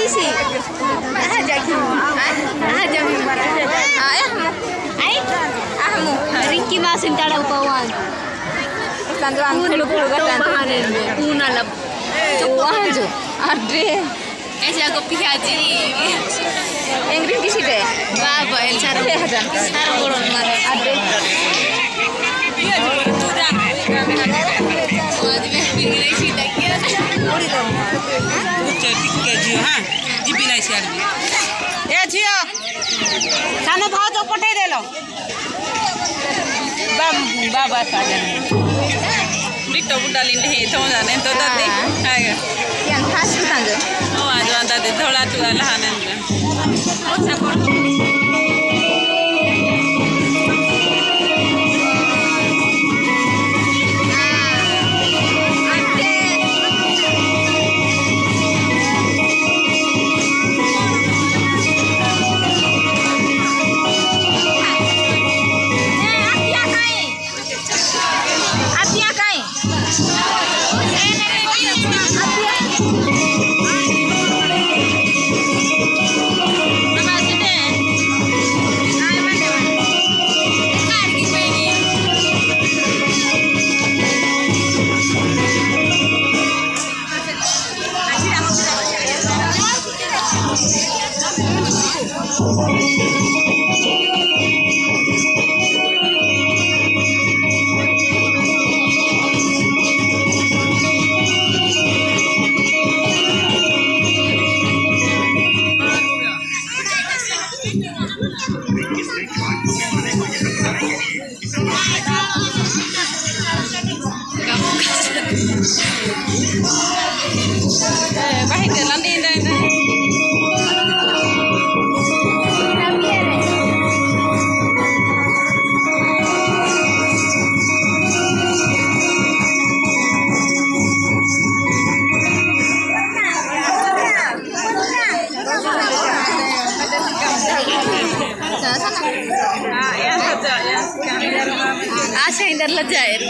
sih. Aja ahmu Ringki masin tada upawan. Tantuan pulu-pulu kan unalap. Wahju. Adre. Jago pihaji. Yang Ringki sih deh. Baba el sarung. Sarung bolon mana. Adre. झियो सानो भाउज पठाइदेलो बाबा बिट्टो बुड्डा Linde हे तो जाने तो दादी आएगा Yang khas kan tu. ओ आज दादी थोड़ा थोड़ा लहाने अच्छा कर baik jalan di Asya Indar Lejair.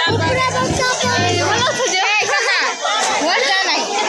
मला तुझे वर जा नाही